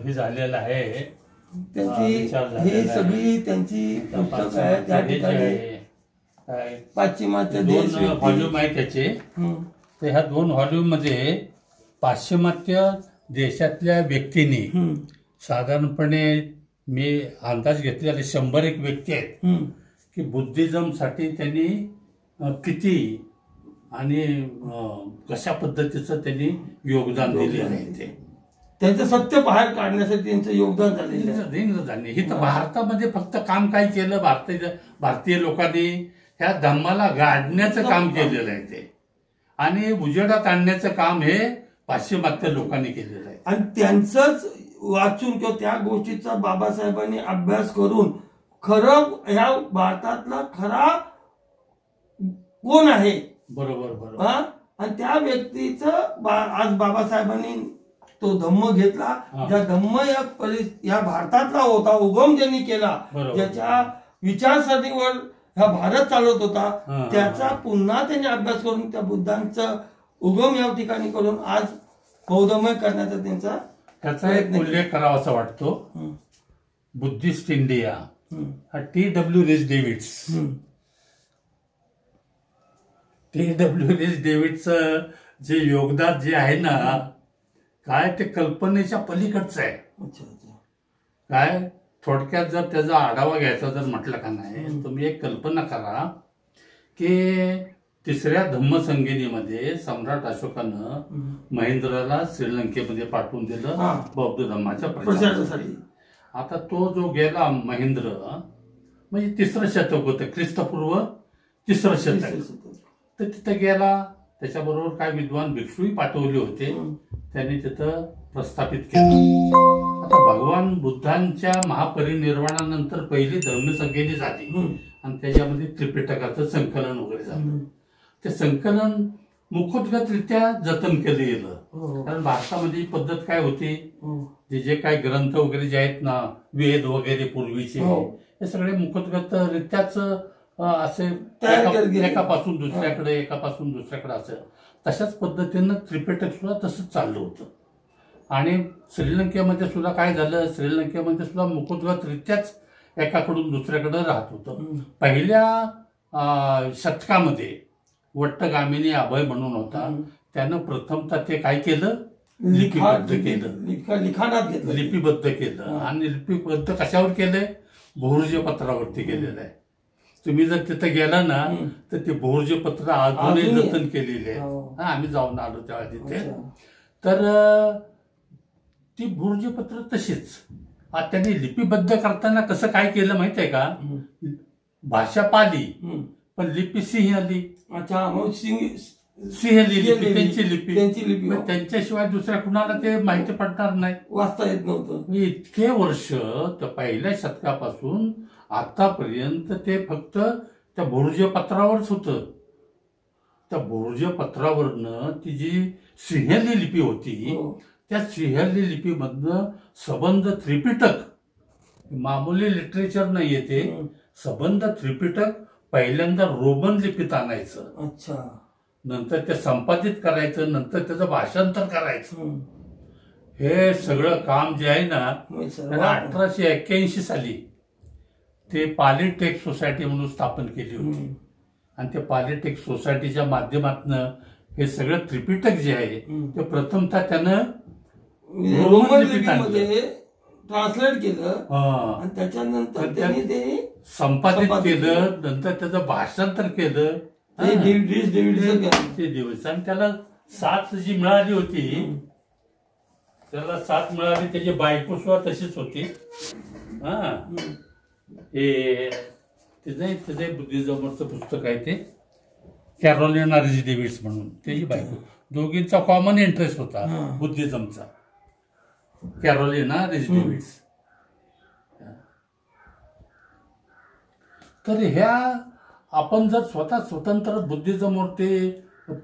हे झालेलं आहे. हे सगळी त्यांची पुस्तकं आहेत. त्या ठिकाणी पाश्चिमात्य देश व्हॉल्यूम आहे त्याचे. तर ह्या 2 व्हॉल्यूम मध्ये पाश्चिमात्य देशातल्या व्यक्तींनी साधारणपणे मी अंदाज घेतलेले 101 व्यक्ती आहेत की बुद्धिझम साठी त्यांनी किती आणि कशा पद्धतीचं त्यांनी योगदान दिले आहे. ते त्यांचं सत्य बाहेर काढण्यासाठी त्यांचं योगदान झालेलं आहे. ही तर भारतामध्ये फक्त काम काय केलं भारतीय लोकांनी ह्या धम्माला गाडण्याचं काम केलेलं आहे ते. आणि उजेडात आणण्याचं काम हे पाश्चिमात्य लोकांनी केलेलं आहे. आणि त्यांचंच वाचून किंवा त्या गोष्टीचा बाबासाहेबांनी अभ्यास करून खरं ह्या भारतातला खरा कोण आहे, बरोबर आणि त्या व्यक्तीचं आज बाबासाहेबांनी तो धम्म घेतला. ज्या धम्म या भारतातला होता, उगम ज्यांनी केला, ज्याच्या विचारसरणीवर हा भारत चालत होता, त्याचा पुन्हा त्यांनी अभ्यास करून त्या बुद्धांचा उगम या ठिकाणी करून आज बौद्धमय करण्याचा त्याचा एक उल्लेख करावा असं वाटतो. बुद्धिस्ट इंडिया हा T.W. रीस डेव्हिडचं जे योगदान जे आहे ना काय ते कल्पनेच्या पलीकडचं आहे. काय थोडक्यात जर त्याचा आढावा घ्यायचा जर म्हटलं का नाही, तुम्ही एक कल्पना करा की 3ऱ्या धम्मसंगिनीमध्ये सम्राट अशोकानं महेंद्राला श्रीलंकेमध्ये पाठवून दिलं बौद्ध धम्माच्या प्रचारासाठी. आता तो जो गेला महेंद्र म्हणजे 3रं शतक होतं, ख्रिस्तपूर्व 3रं शतक. तर तिथं गेला, त्याच्याबरोबर काय विद्वान भिक्षूही पाठवले होते, त्यांनी तिथं प्रस्थापित केलं. आता भगवान बुद्धांच्या महापरिनिर्वाणानंतर पहिली धम्मसंगिनी झाली आणि त्याच्यामध्ये त्रिपिटकाचं संकलन वगैरे झालं. ते संकलन मुखोद्गतरित्या जतन केलं गेलं. कारण भारतामध्ये पद्धत काय होती, जे काही ग्रंथ वगैरे जे आहेत ना, वेद वगैरे पूर्वीचे, हे सगळे मुखोद्गतरित्याच असे एकापासून दुसऱ्याकडे असं तशाच पद्धतीनं त्रिपिटक सुद्धा तसंच चाललं होतं. आणि श्रीलंकेमध्ये सुद्धा काय झालं, श्रीलंकेमध्ये सुद्धा मुखोद्गतरित्याच एकाकडून दुसऱ्याकडे राहत होतं. पहिल्या शतकामध्ये वट्टगामिनी अभय म्हणून होता, त्यानं प्रथमतः ते काय केलं, लिपिबद्ध केलं, लिखाणात घेतलं, लिपिबद्ध केलं. आणि लिपिबद्ध कशावर केलंय, भोर्ज पत्रावरती केलेलं आहे. तुम्ही जर तिथं गेला ना तर ते भोर्ज पत्र अजूनही जतन केलेले आहे. आम्ही जाऊन आलो तेव्हा तिथे. तर ती भोर्ज पत्र तशीच त्यांनी लिपिबद्ध करताना कसं काय केलं माहित आहे का, भाषा पाली पण लिपी सिंहली. अच्छा, सिंहली लिपी त्यांची लिपी, त्यांच्याशिवाय दुसऱ्या कुणाला ते माहिती पडणार नाही, वाचता येत नव्हतं. इतके वर्ष तर पहिल्या शतकापासून आतापर्यंत ते फक्त त्या भोर्ज पत्रावरच होतं. त्या भोर्ज पत्रावरनं ती जी सिंहली लिपी होती, त्या सिंहली लिपीमधनं सबंध त्रिपिटक, मामूली लिटरेचर नाहीये ते, सबंध त्रिपिटक पहिल्यांदा रोमन लिपीत आणायचं. अच्छा, नंतर ते संपादित करायचं, नंतर त्याचं भाषांतर करायचं. हे सगळं काम जे आहे ना, 1881 साली ते पॉलिटेक्स सोसायटी म्हणून स्थापन केली होती. आणि त्या पॉलिटेक्स सोसायटीच्या माध्यमातून हे सगळं त्रिपिटक जे आहे ते प्रथमतः त्यानं रोमन लिपीमध्ये ट्रान्सलेट केलं आणि त्याच्यानंतर त्यांनी ते संपादित केलं, नंतर त्याचं भाषांतर केलं ते दिवस. आणि त्याला साथ जी मिळाली होती, त्याला साथ मिळाली, त्याची बायको सुद्धा तशीच होती. हे त्याचं बुद्धिझमवरचं पुस्तक आहे ते, कॅरोलिना रिज डेव्हिड्स म्हणून, त्याची बायको. दोघींचा कॉमन इंटरेस्ट होता बुद्धिझमचा, कॅरोलिना रिज डेव्हिड्स. तर ह्या आपण जर स्वतः स्वतंत्र बुद्धिझमवरती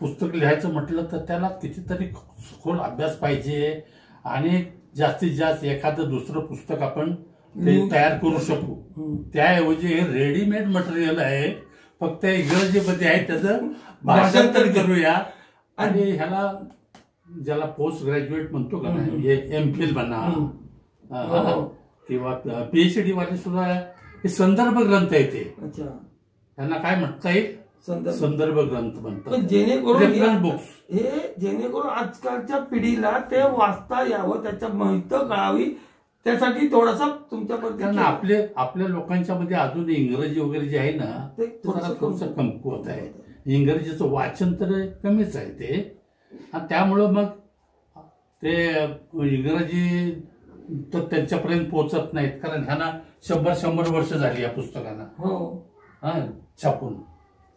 पुस्तक लिहायचं म्हटलं तर त्याला कितीतरी सखोल अभ्यास पाहिजे. आणि जास्तीत जास्त एखादं दुसरं पुस्तक आपण ते तयार करू शकू. त्याऐवजी हे रेडीमेड मटेरियल आहे, फक्त इंग्रजीमध्ये आहे, त्याचं भाषांतर करूया. आणि ह्याला ज्याला पोस्ट ग्रॅज्युएट म्हणतो का नाही, एमफिल म्हणा किंवा PhD वाले सुद्धा हे संदर्भ ग्रंथ आहे ते. त्यांना काय म्हणता येईल, संदर्भ ग्रंथ म्हणतात, जेणेकरून बुक्स, हे जेणेकरून आजकालच्या पिढीला ते वाचता यावं, त्याच्या माहिती कळावी, त्यासाठी थोडासा तुमच्यापर्यंत. आपल्या लोकांच्या मध्ये अजून इंग्रजी वगैरे जे आहे ना, ते थोडंसं कमकुवत आहे. इंग्रजीचं वाचन तर कमीच आहे ते, आणि त्यामुळं मग ते इंग्रजी तर त्यांच्यापर्यंत पोहोचत नाहीत. कारण ह्यांना 100 वर्ष झाली या पुस्तकांना छापून.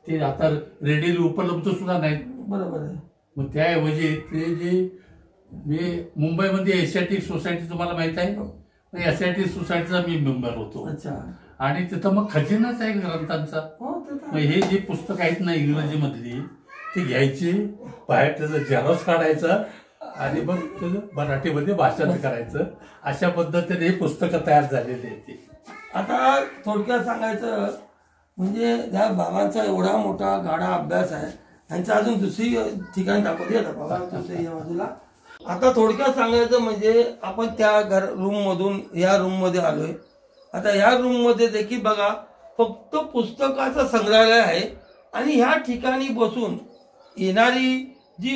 ते आता रेडीली उपलब्ध सुद्धा नाहीत. बरोबर आहे. मग त्याऐवजी ते जे मी मुंबईमध्ये एशियाटिक सोसायटी, तुम्हाला माहित आहे, एशियाटिक सोसायटीचा मी मेंबर होतो. आणि तिथं मग खजिनाच आहे ग्रंथांचा. मग हे जे पुस्तक आहेत ना इंग्रजी मधली, ते घ्यायची, बाहेर त्याचं झेरॉक्स काढायचं आणि मग त्याचं मराठीमध्ये भाषांतर करायचं. अशा पद्धतीने हे पुस्तकं तयार झालेली आहेत. आता थोडक्यात सांगायचं म्हणजे त्या बाबांचा एवढा मोठा गाढा अभ्यास आहे. त्यांचं अजून दुसरी ठिकाण दाखवते आता बाबा या बाजूला. आता थोडक्यात सांगायचं म्हणजे आपण त्या रूम मधून या रूम मध्ये आलोय. आता या रूम मध्ये देखील बघा, फक्त पुस्तकाचं संग्रहालय आहे. आणि ह्या ठिकाणी बसून येणारी जी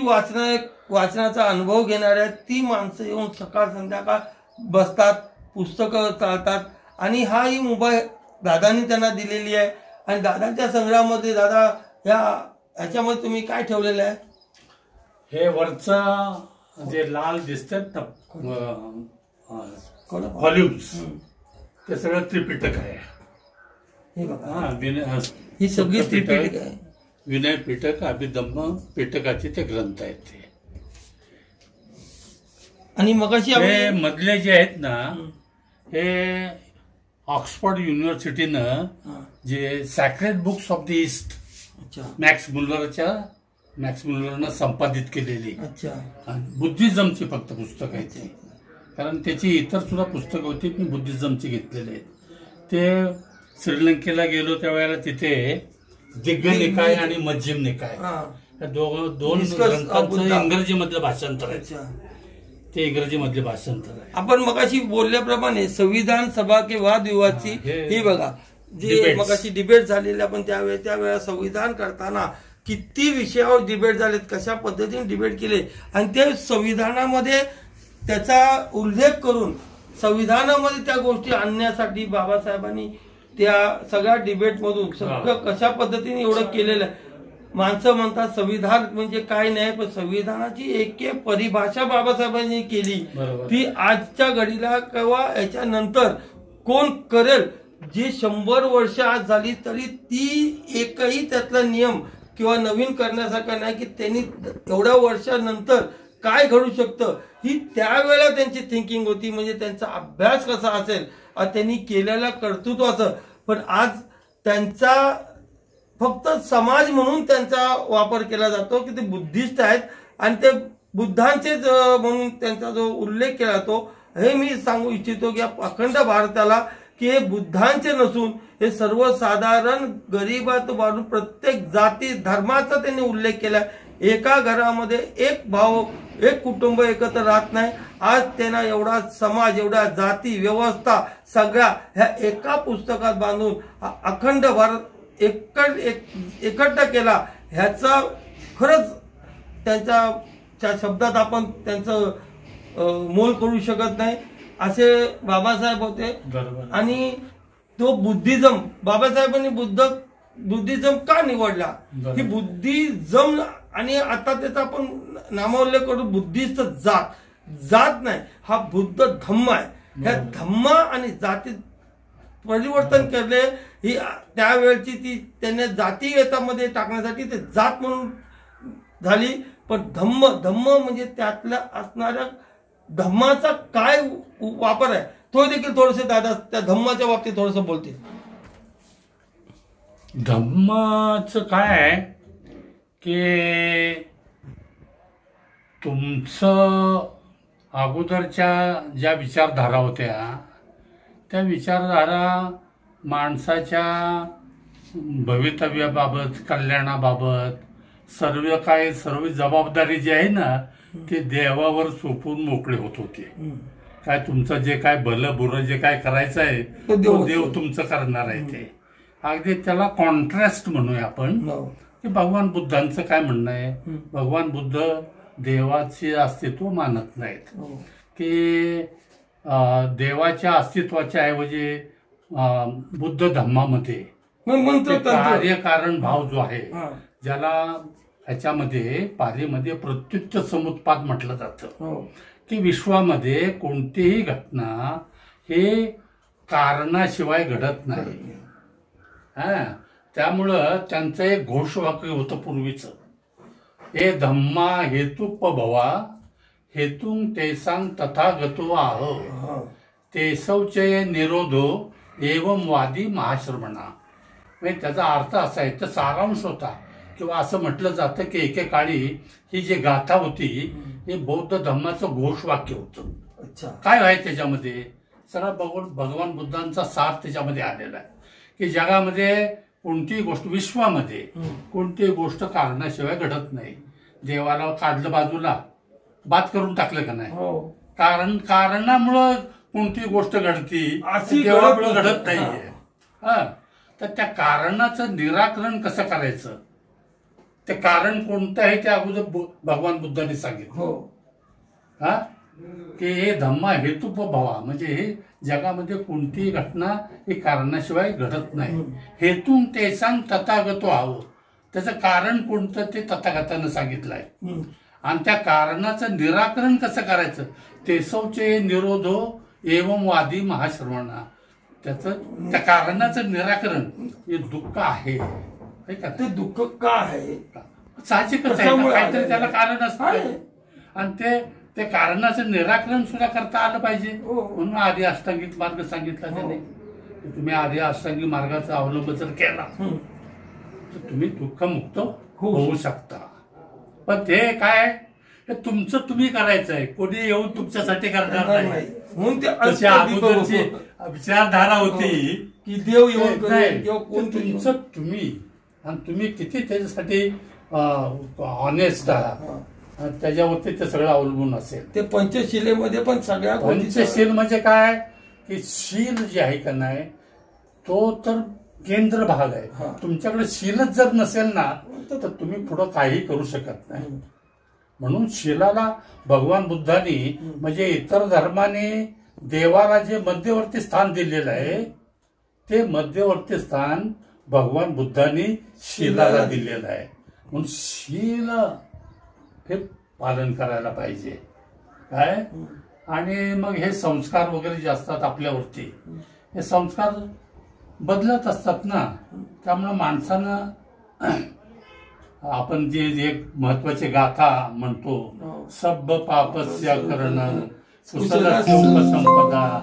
वाचनाचा अनुभव घेणारी आहेत, ती माणसं येऊन सकाळ संध्याकाळ बसतात, पुस्तकं चालतात. आणि हा ही मोबाईल दादांनी त्यांना दिलेली आहे. आणि दादांच्या संग्रहामध्ये दादा ह्याच्यामध्ये तुम्ही काय ठेवलेलं आहे? हे वरचा जे लाल दिसतात ना व्हॉल्युम्स, ते सगळं त्रिपिटक आहे. हे बघा, ही सगळी त्रिपिटक आहे. विनय पिटक, अभिधम्म पिटकाचे ते ग्रंथ आहेत ते. आणि मगाशी हे मधले जे आहेत ना, हे ऑक्सफोर्ड युनिव्हर्सिटीनं जे sacred books of the east, Max मुल्लरच्या मॅक्स मुलरनं संपादित केलेली. अच्छा. आणि बुद्धिझमची फक्त पुस्तक आहे ती, कारण त्याची इतर सुद्धा पुस्तकं होती, मी बुद्धिझमची घेतलेली आहेत. ते श्रीलंकेला गेलो त्यावेळेला तिथे दिग्ग निकाय आणि मध्यम निकाय या दोन ग्रंथांचं इंग्रजीमधलं भाषांतर आहे. ते इंग्रजीमधले भाषांतर आहे. आपण मगाशी बोलल्याप्रमाणे संविधान सभा के वादविवादची ही बघा जे मगाशी डिबेट झालेली, आपण त्यावेळेला संविधान करताना किती विषयावर डिबेट झालेत, कशा पद्धतीने डिबेट केले आणि ते संविधानामध्ये त्याचा उल्लेख करून संविधानामध्ये त्या गोष्टी आणण्यासाठी बाबासाहेबांनी त्या सगळ्या डिबेटमधून सगळं कशा पद्धतीने एवढं केलेलं आहे. माणसं म्हणतात संविधान म्हणजे काय नाही, पण संविधानाची एक परिभाषा बाबासाहेबांनी केली, ती आजच्या घडीला किंवा याच्यानंतर कोण करेल, जी 100 वर्ष आज झाली तरी ती एकही त्यातला नियम किंवा नवीन करण्यासारखा नाही की त्यांनी एवढ्या वर्षानंतर काय घडू शकतं ही त्यावेळेला त्यांची थिंकिंग होती. म्हणजे त्यांचा अभ्यास कसा असेल, त्यांनी केलेल्या कर्तृत्वाचं. पण आज त्यांचा फक्त समाज म्हणून त्यांचा वापर केला जातो की ते बुद्धिस्ट आहेत आणि ते बुद्धांचे म्हणून त्यांचा जो उल्लेख केला जातो. हे मी सांगू इच्छितो की अखंड भारताला की हे बुद्धांचे नसून हे सर्वसाधारण गरीबात वाढून प्रत्येक जाती धर्माचा त्यांनी उल्लेख केला. एका घरामध्ये एक भाऊ एक कुटुंब एकत्र राहत नाही. आज त्यांना एवढा समाज, एवढ्या जाती व्यवस्था सगळ्या ह्या एका पुस्तकात बांधून अखंड भारत एकट्ठा केला. ह्याचा खरंच त्यांच्या शब्दात आपण त्यांचं मोल करू शकत नाही. असे बाबासाहेब होते. आणि तो बुद्धिझम, बाबासाहेबांनी बुद्धिझम का निवडला की बुद्धिझम आणि आता त्याचा आपण नामोल्लेख करू बुद्धिस्ट जात नाही, हा बुद्ध धम्म आहे. ह्या धम्म आणि जातीत परिवर्तन केले ही त्यावेळची ती त्यांनी जातीयतामध्ये टाकण्यासाठी ते जात म्हणून झाली. पण धम्म म्हणजे त्यातल्या असणाऱ्या धम्माचा काय वापर आहे तो देखील थोडंसं दादा त्या धम्माच्या बाबतीत थोडंसं बोलतील. धम्माचं काय आहे की तुमचं अगोदरच्या ज्या विचारधारा होत्या त्या विचारधारा माणसाच्या भवितव्याबाबत, कल्याणाबाबत सर्व जबाबदारी जी आहे ना ते देवावर सोपून मोकळे होत होते. काय तुमचं जे काय भलं बुरं जे काय करायचं आहे तो देव तुमचं करणार आहे. ते अगदी त्याला कॉन्ट्रास्ट म्हणूया आपण की भगवान बुद्धांचं काय म्हणणं आहे. भगवान बुद्ध देवाचे अस्तित्व मानत नाहीत की देवाच्या अस्तित्वाच्या ऐवजी बुद्ध धम्मामध्ये कार्यकारण भाव जो आहे ज्याला ह्याच्यामध्ये पालीमध्ये प्रत्युत्त समुत्पाद म्हटलं जातं की विश्वामध्ये कोणतीही घटना हे कारणाशिवाय घडत नाही. त्यामुळं त्यांचं एक घोषवाक्य होतं पूर्वीचं, हे धम्मा हेतुपभवा हेतुं तेसांग तथागतो आह तेसौचय निरोधो एवं वादी महाश्रमणा. म्हणजे त्याचा अर्थ असा आहे, तर सारांश होता किंवा असं म्हटलं जातं की एकेकाळी ही जी गाथा होती हे बौद्ध धम्माचं घोषवाक्य होतं. काय आहे त्याच्यामध्ये सगळा भगवान बुद्धांचा सार त्याच्यामध्ये आलेला आहे की जगामध्ये कोणतीही गोष्ट, विश्वामध्ये कोणतीही गोष्ट कारणाशिवाय घडत नाही. देवाला काढलं बाजूला, बाद करून टाकलं का नाही, कारणामुळं कोणती गोष्ट घडती, देवामुळं घडत नाहीये. तर त्या कारणाचं निराकरण कसं करायचं, ते कारण कोणतं आहे ते अगोदर भगवान बुद्धांनी सांगितलं की हे धम्मा हेतुपभवा म्हणजे हे जगामध्ये कोणतीही घटना ही कारणाशिवाय घडत नाही. हेतून ते सांग तथागतो आहो, त्याचं कारण कोणतं ते तथागतानं सांगितलं आहे. आणि त्या कारणाचं निराकरण कसं करायचं, तेसौचे निरोधो एवं वादी महाश्रवणा. त्याचं त्या कारणाचं निराकरण हे दुःख आहे. ते दुःख का आहे साहजिकच आहे, काहीतरी त्याला कारण असतं आणि ते कारणाचं निराकरण सुद्धा करता आलं पाहिजे. म्हणून आर्य अष्टांगिक मार्ग सांगितला त्याने. तुम्ही आर्य अष्टांगिक मार्गाचा अवलंब जर केला तर तुम्ही दुःखमुक्त होऊ शकता. पण ते काय हे तुमचं तुम्ही करायचंय, कोणी येऊन तुमच्यासाठी करणार नाही. म्हणून ते तशी अगोदरची विचारधारा होती की देव येऊन नाही, करेल किंवा कोण ते तुमचं तुम्ही, आणि तुम्ही किती त्याच्यासाठी ऑनेस्ट आहात त्याच्यावरती ते सगळं अवलंबून असेल. ते पंचशिलेमध्ये पण सगळ्या पंचशील म्हणजे काय की शील जे आहे का नाही तो तर केंद्र भाग आहे. तुमच्याकडे शीलच जर नसेल ना तर तुम्ही पुढं काही करू शकत नाही. म्हणून शीलाला भगवान बुद्धांनी म्हणजे इतर धर्माने देवाला जे मध्यवर्ती स्थान दिलेलं आहे ते मध्यवर्ती स्थान भगवान बुद्धांनी शीलाला दिलेलं आहे. म्हणून शील हे पालन करायला पाहिजे काय. आणि मग हे संस्कार वगैरे जे असतात आपल्यावरती हे संस्कार बदलत असतात ना. त्यामुळे माणसानं आपण जे एक महत्वाची गाथा म्हणतो, सब पापस्य करणं कुशल संपदा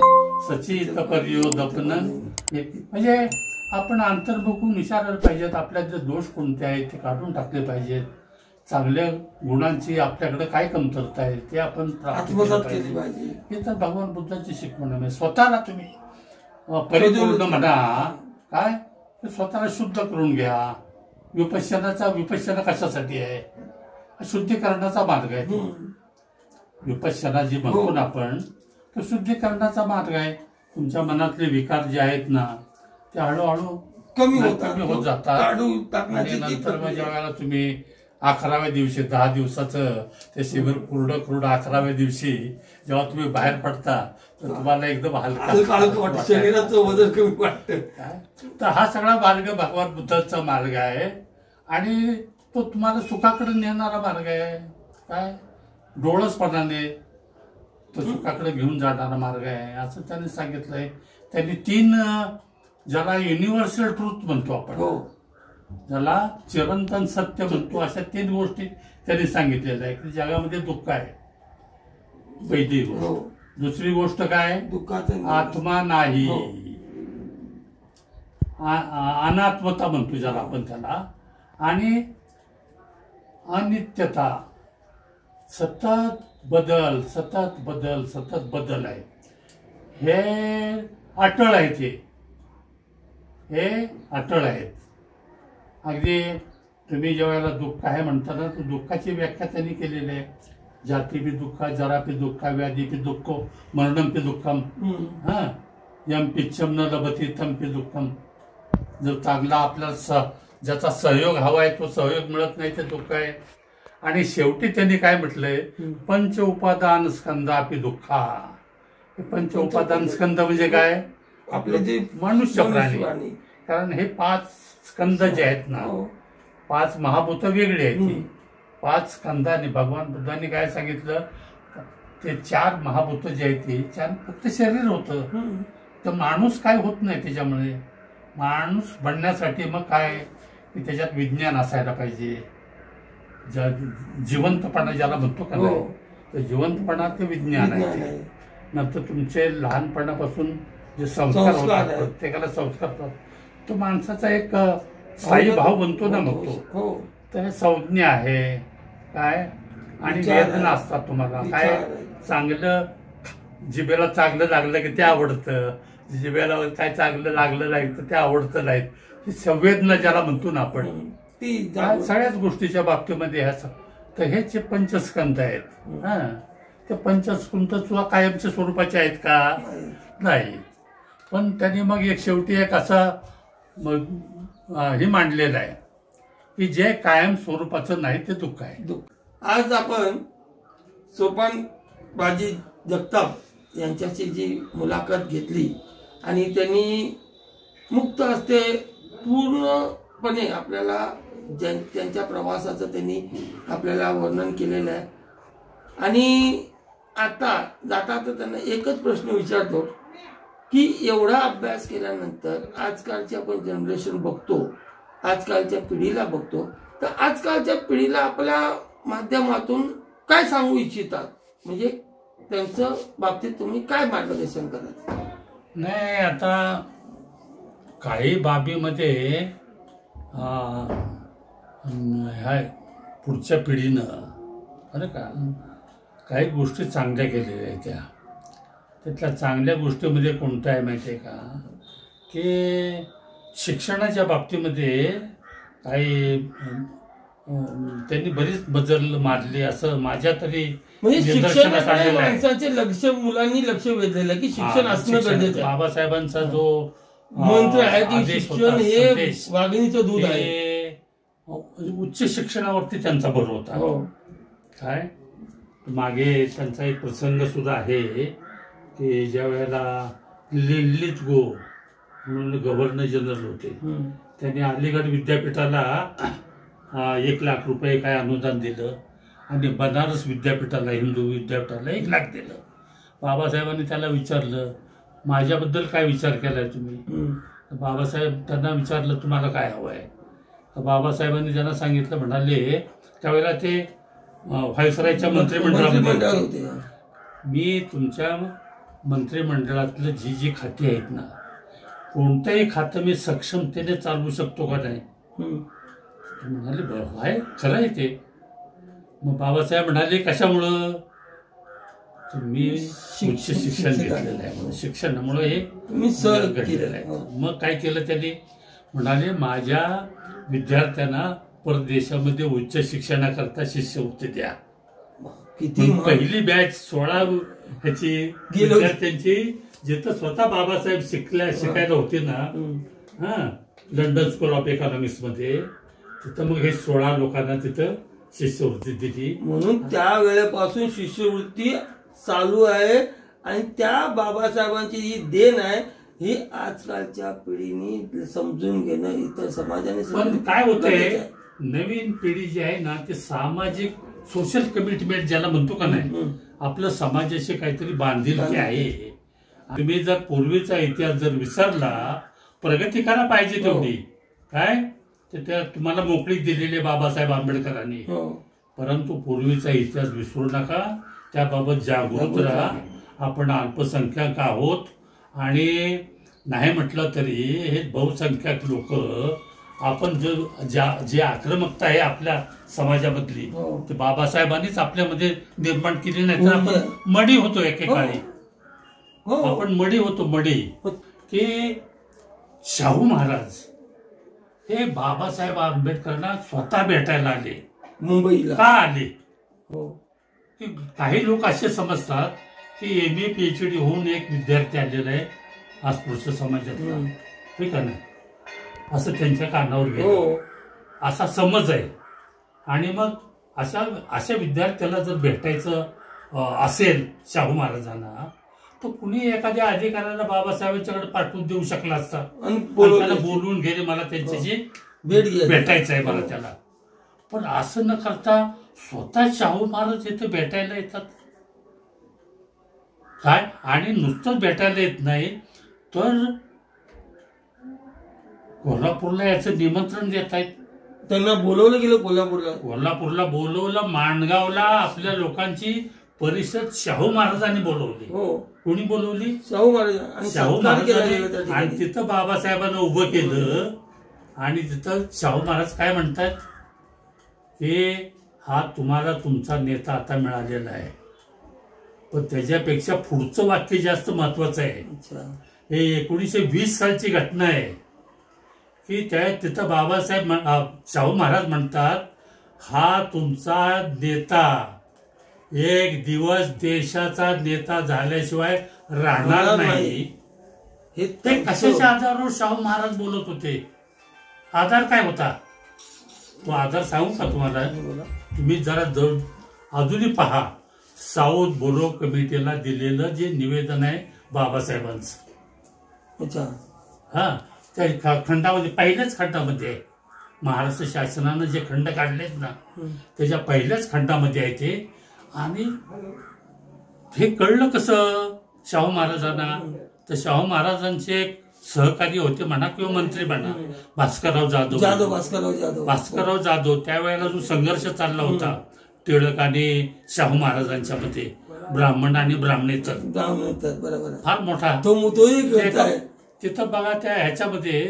सचित पर्योदपन, म्हणजे आपण अंतर्मुखून विचारायला पाहिजेत आपल्यात जे दोष कोणते आहेत ते काढून टाकले पाहिजेत. चांगल्या गुणांची आपल्याकडे काय कमतरता आहे ते आपण प्राप्त केली पाहिजे. हे तर भगवान बुद्धांची शिकवण आहे. स्वतःला तुम्ही परिपूर्ण म्हणा काय, स्वतःला शुद्ध करून घ्या. विपश्यना कशासाठी आहे, शुद्धीकरणाचा मार्ग आहे. विपश्यना जी म्हणतो ना आपण तो शुद्धीकरणाचा मार्ग आहे. तुमच्या मनातले विकार जे आहेत ना ते हळूहळू कमी होत जातात. आणि नंतर मग ज्या वेळेला तुम्ही 11व्या दिवशी 10 दिवसाचं ते शिबिर पूर्ण करून 11व्या दिवशी जेव्हा तुम्ही बाहेर पडता तर तुम्हाला एकदम हलका शरीराचं वजन कमी वाटतं. तर हा सगळा मार्ग भगवान बुद्धाचा मार्ग आहे आणि तो तुम्हाला सुखाकडे नेणारा मार्ग आहे. काय डोळसपणाने तो सुखाकडे घेऊन जाणारा मार्ग आहे असं त्यांनी सांगितलंय. त्यांनी 3 ज्याला युनिव्हर्सल ट्रूथ म्हणतो आपण, ज्याला चिरंतन सत्य म्हणतो, अशा 3 गोष्टी त्यांनी सांगितलेल्या आहे की जगामध्ये दुःख आहे पहिली गोष्ट. दुसरी गोष्ट काय, आत्मा नाही, अनात्मता म्हणतो ज्याला आपण त्याला, आणि अनित्यता, सतत बदल सतत बदल सतत बदल आहे. हे अटळ आहे, हे अटळ आहेत. अगदी तुम्ही ज्या वेळेला दुःख आहे म्हणता ना तर दुःखाची व्याख्या त्यांनी केलेली आहे. जाती पी दुःख, जरा पी दुःख, व्याधी पी दुःख, मरणम पी दुःखम, यम पिच्छम न लभती तम पी दुःखम. जर चांगला आपला ज्याचा सहयोग हवा आहे तो सहयोग मिळत नाही ते दुःख आहे. आणि शेवटी त्यांनी काय म्हटलंय, पंच उपादान स्कंदापी दुःखा. पंच उपादान स्कंद म्हणजे काय, आपले जे मनुष्य प्राणी, कारण हे 5 स्कंद जे आहेत ना 5 महाभूत वेगळी आहेत. 5 स्कंदाने भगवान बुद्धांनी काय सांगितलं, ते 4 महाभूत जे आहेत ते 4 फक्त शरीर होतं. तर माणूस काय होत नाही त्याच्यामुळे. माणूस बनण्यासाठी मग काय की त्याच्यात विज्ञान असायला पाहिजे. जिवंतपणा ज्याला म्हणतो का नाही, तर जिवंतपणा ते विज्ञान आहे. नंतर तुमचे लहानपणापासून जे संस्कार होतात, प्रत्येकाला संस्कार होतात, तो माणसाचा एक स्थायी भाव बनतो ना मग तो. तर हे संज्ञा आहे काय, आणि वेदना असतात. तुम्हाला काय चांगलं जिभेला चांगलं लागलं की ते आवडतं, जिभेला काय चांगलं लागलं नाही तर ते आवडतं नाही. ही संवेदना ज्याला म्हणतो ना आपण, सगळ्याच गोष्टीच्या बाबतीमध्ये ह्या. तर हे जे पंचस्कंद आहेत, ते पंचस्कंद तुला कायमच्या स्वरूपाचे आहेत का, नाही. पण त्यांनी मग एक शेवटी एक असा हे मांडलेलं आहे की जे कायम स्वरूपाचं नाही ते दुःख आहे. आज आपण सोपान बाजी जगताप यांच्याशी जी मुलाखत घेतली आणि त्यांनी मुक्त हस्ते पूर्णपणे आपल्याला त्यांच्या प्रवासाचं त्यांनी आपल्याला वर्णन केलेलं आहे. आणि आता जाता तर त्यांना एकच प्रश्न विचारतो की एवढा अभ्यास केल्यानंतर आजकालची आपण जनरेशन बघतो, आजकालच्या पिढीला बघतो, तर आजकालच्या पिढीला आपल्या माध्यमातून काय सांगू इच्छितात, म्हणजे त्यांच्या बाबतीत तुम्ही काय मार्गदर्शन कराल? नाही, आता काही बाबीमध्ये ह्या पुढच्या पिढीनं बरं का काही गोष्टी चांगल्या केलेल्या आहेत त्यातल्या चांगल्या गोष्टीमध्ये कोणतं आहे माहिती आहे का की शिक्षणाच्या बाबतीमध्ये काही त्यांनी बरीच बदल मारले असं माझ्या तरी म्हणजे निदर्शनास शिक्षणाकडे आलेलं आहे. माणसाचे लक्ष मुलांनी लक्ष वेधलेलं की शिक्षण असणं गरजेचं आहे. बाबासाहेबांचा जो मंत्र आहे की आदेश होता, शिक्षण हे संदेश, वाघिणीचं दूध आहे. ते उच्च शिक्षणावरती त्यांचा भर होता. हो. काय मागे त्यांचा एक प्रसंग सुद्धा आहे की ज्या वेळेला लिनलिथ गो म्हणून गव्हर्नर जनरल होते त्यांनी अलीगड विद्यापीठाला 1 लाख रुपये काय अनुदान दिलं आणि बनारस विद्यापीठाला हिंदू विद्यापीठाला 1 लाख दिलं. बाबासाहेबांनी त्याला विचारलं माझ्याबद्दल काय विचार केलाय तुम्ही. बाबासाहेब त्यांना विचारलं तुम्हाला काय हवं आहे. तर बाबासाहेबांनी त्यांना सांगितलं म्हणाले त्यावेळेला ते व्हायसरायच्या मंत्रिमंडळामध्ये होते. मी तुमच्या मंत्रिमंडळातलं जी खाती आहेत ना कोणतंही खातं मी सक्षमतेने चालवू शकतो का नाही. म्हणाले बरं आहे खरं आहे ते. मग बाबासाहेब म्हणाले कशामुळं मी उच्च शिक्षण घेतलेलं आहे म्हणून शिक्षणामुळे हे मी घडलेलं आहे. मग काय केलं त्यांनी म्हणाले माझ्या विद्यार्थ्यांना परदेशामध्ये उच्च शिक्षणाकरता शिष्यवृत्ती द्या. किती पहिली बॅच 16 ह्याची विद्यार्थ्यांची जिथं स्वतः बाबासाहेब शिकायला होते ना लंडन स्कूल ऑफ इकॉनॉमिक्स मध्ये तिथं मग हे 16 लोकांना तिथं शिष्यवृत्ती दिली. म्हणून त्या वेळेपासून शिष्यवृत्ती चालू आहे आणि त्या बाबासाहेबांची जी देण आहे ही आजकालच्या पिढीने समजून घेणं इतर समाजाने. पण काय होतंय नवीन पिढी जी आहे ना ते सामाजिक सोशल कमिटमेंट ज्याला म्हणतो का नाही आपलं समाजाशी काहीतरी बांधिलकी आहे. तुम्ही जर पूर्वीचा इतिहास जर विसरला प्रगती करा पाहिजे तेवढी काय तर त्या तुम्हाला मोकळीक दिलेली बाबासाहेब आंबेडकरांनी. परंतु पूर्वीचा इतिहास विसरू नका त्याबाबत जागृत राहा. आपण अल्पसंख्याक आहोत आणि नाही म्हटलं तरी हे बहुसंख्याक लोक आपण जे आक्रमकता आहे आपल्या समाजामधली ते बाबासाहेबांनीच आपल्यामध्ये निर्माण केली नाही तर आपण मडी होतो एकेकाळी. आपण मडी होतो मडी की शाहू महाराज हे बाबासाहेब आंबेडकरांना स्वतः भेटायला आले. मुंबईला का आले. काही लोक असे समजतात की MA PhD होऊन एक विद्यार्थी आलेला आहे अस्पृश्य समाजातला ठीक आहे ना असं त्यांच्या कानावर गेलं असा समज आहे. आणि मग अशा विद्यार्थ्याला जर भेटायचं असेल शाहू महाराजांना तर कुणी एखाद्या अधिकाऱ्याला बाबासाहेबांच्याकडे पाठवून देऊ शकला असता आणि त्याला बोलवून गेले मला त्यांच्याशी भेटायचं आहे मला त्याला. पण असं न करता स्वतः शाहू महाराज इथे भेटायला येतात काय आणि नुसतंच भेटायला येत नाही तर कोल्हापूरला याचं निमंत्रण देत आहेत. त्यांना बोलवलं गेलं कोल्हापूरला बोलवलं. माणगावला आपल्या लोकांची परिषद शाहू महाराजांनी बोलवली. कोणी बोलवली शाहू महाराजांनी. आणि तिथं बाबासाहेबांना उभं केलं आणि तिथं शाहू महाराज काय म्हणतात की हा तुम्हाला तुमचा नेता आता मिळालेला आहे पण त्याच्यापेक्षा पुढचं वाक्य जास्त महत्वाचं आहे. हे 1920 सालची घटना आहे की तिथं बाबासाहेब शाहू महाराज म्हणतात हा तुमचा नेता एक दिवस देशाचा नेता झाल्याशिवाय राहणार नाही. ते कशाच्या आधारावर शाहू महाराज बोलत होते. आधार काय होता तो आधार सांगू का तुम्हाला. तुम्ही जरा अजूनही पहा साऊथ बोरो कमिटीला दिलेलं जे निवेदन आहे बाबासाहेबांचं त्या खंडामध्ये पहिल्याच खंडामध्ये आहे. महाराष्ट्र शासनानं जे खंड काढलेत ना त्याच्या पहिल्याच खंडामध्ये आहे ते. आणि हे कळलं कसं शाहू महाराजांना तर शाहू महाराजांचे सहकारी होते म्हणा किंवा मंत्री म्हणा भास्करराव जाधव. त्यावेळेला जो संघर्ष चालला होता टिळक आणि शाहू महाराजांच्या मध्ये ब्राह्मण आणि ब्राह्मणेतर फार मोठा तिथं बघा त्या ह्याच्यामध्ये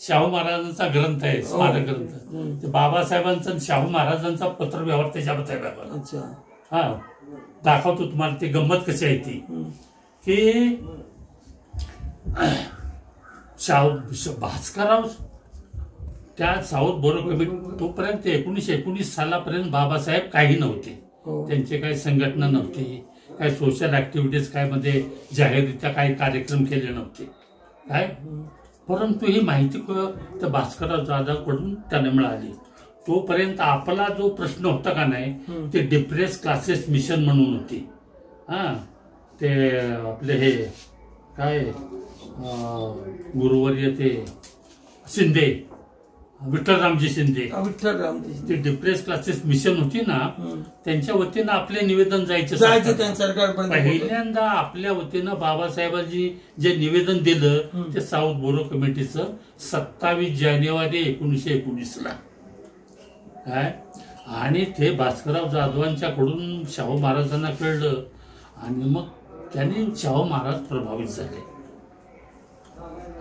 शाहू महाराजांचा ग्रंथ आहे, स्मारक ग्रंथ. ते बाबासाहेबांचा आणि शाहू महाराजांचा पत्रव्यवहार त्याच्याबद्दल आहे. अच्छा. हा, दाखवतो तुम्हाला ती गंमत कशी आहे ती, की भास्करराव त्या साऊथ बोरो कमिटी तोपर्यंत 1919 सालापर्यंत बाबासाहेब काही नव्हते. त्यांचे काही संघटना नव्हती, काही सोशल ऍक्टिव्हिटीज काय मध्ये जाहीररित्या काही कार्यक्रम केले नव्हते काय. परंतु ही माहिती त्या भास्करराव जाधवकडून त्यांना मिळाली. तोपर्यंत आपला जो प्रश्न होता का नाही, ते डिप्रेस क्लासेस मिशन म्हणून होती. हा, ते आपले हे काय गुरुवर्य ते शिंदे, विठ्ठलरामजी शिंदे, ते डिप्रेस क्लासेस मिशन होती ना, त्यांच्या वतीनं आपले निवेदन जायचे. पहिल्यांदा आपल्या वतीनं बाबासाहेबांनी जे निवेदन दिलं ते साऊथ बोरो कमिटीचं 27 जानेवारी 1919 काय. आणि ते भास्करराव जाधवांच्याकडून शाहू महाराजांना कळलं आणि मग त्यांनी शाहू महाराज प्रभावित झाले.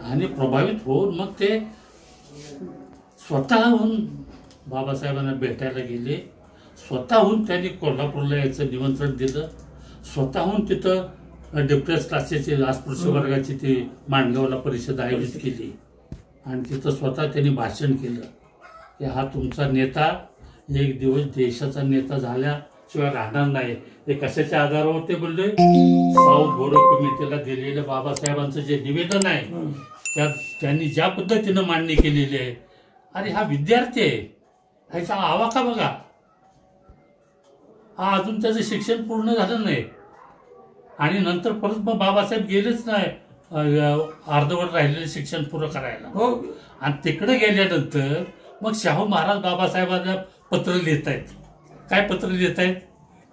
आणि प्रभावित होऊन मग ते स्वतःहून बाबासाहेबांना भेटायला गेले. स्वतःहून त्यांनी कोल्हापूरला यायचं निमंत्रण दिलं. स्वतःहून तिथं डिप्रेस क्लासेसची अस्पृश्य वर्गाची ती माणगावला परिषद आयोजित केली आणि तिथं स्वतः त्यांनी भाषण केलं की हा तुमचा नेता एक दिवस देशाचा नेता झाल्याशिवाय राहणार नाही. हे कशाच्या आधारावर ते बोलले, साऊथ बोरो कमिटीला दिलेलं बाबासाहेबांचं जे निवेदन आहे त्यात त्यांनी ज्या पद्धतीनं मांडणी केलेली आहे. अरे हा विद्यार्थी आहे, ह्याचा आवाका बघा, हा अजून त्याचं शिक्षण पूर्ण झालं नाही. आणि नंतर परत मग बाबासाहेब गेलेच नाही अर्धवट राहिलेलं शिक्षण पूर्ण करायला. आणि तिकडे गेल्यानंतर मग शाहू महाराज बाबासाहेबांना पत्र लिहित आहेत. काय पत्र लिहित आहेत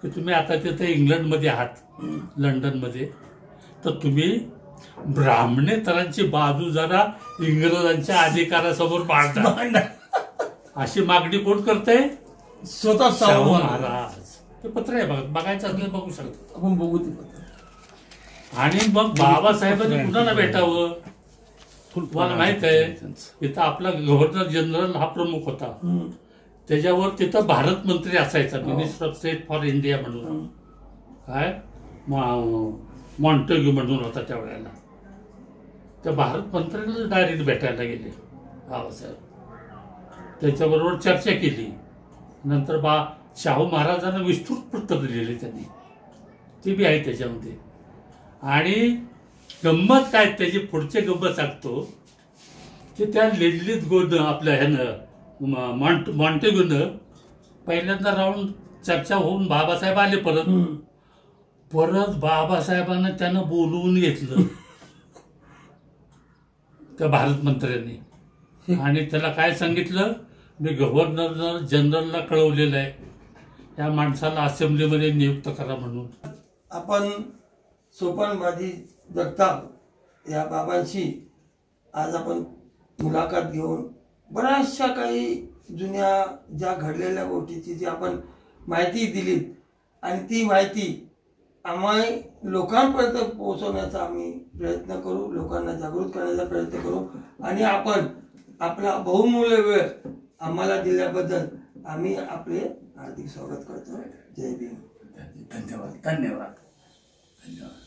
की तुम्ही आता तिथे इंग्लंडमध्ये आहात, लंडनमध्ये, तर तुम्ही ब्राह्मणेतरांची बाजू जरा इंग्रजांच्या अधिकारासमोर मांडा, अशी मागणी कोण करतंय? स्वतः शाहू महाराज. ते पत्र आहे, बघायचं असलं बघू शकतो आपण, बघू ते. आणि मग बाबासाहेबांनी कुणाला भेटावं? तुम्हाला माहित आहे इथं आपला गव्हर्नर जनरल हा प्रमुख होता, त्याच्यावर तिथं भारत मंत्री असायचा, minister of state for India म्हणून, काय मॉन्टेग्यू म्हणून होता त्यावेळेला. त्या भारत मंत्र्याला डायरेक्ट भेटायला गेले बाबासाहेब, त्याच्याबरोबर चर्चा केली. नंतर शाहू महाराजांना विस्तृत पत्र लिहिले त्यांनी, ते बी आहे त्याच्यामध्ये. आणि गंमत काय त्याची पुढचे गंमत सांगतो की त्या लिहिलीत गोड आपल्या ह्यानं मॉन्टेग्यूनं पहिल्यांदा राहून चर्चा होऊन बाबासाहेब आले परत बाबासाहेबांना त्यानं बोलवून घेतलं त्या भारत मंत्र्यांनी. आणि त्याला काय सांगितलं, मी गव्हर्नर जनरलला कळवलेलं आहे या माणसाला असेंब्लीमध्ये नियुक्त करा म्हणून. आपण सोपानबाजी जगताप या बाबांशी आज आपण मुलाखत घेऊन बऱ्याचशा काही जुन्या ज्या घडलेल्या गोष्टीची जी आपण माहिती दिलीत आणि ती माहिती आम्ही लोकांपर्यंत पोहोचवण्याचा आम्ही प्रयत्न करू, लोकांना जागृत करण्याचा प्रयत्न करू. आणि आपण आपला बहुमूल्य वेळ आम्हाला दिल्याबद्दल आम्ही आपले हार्दिक स्वागत करतो. जय भीम. धन्यवाद. धन्यवाद. धन्यवाद.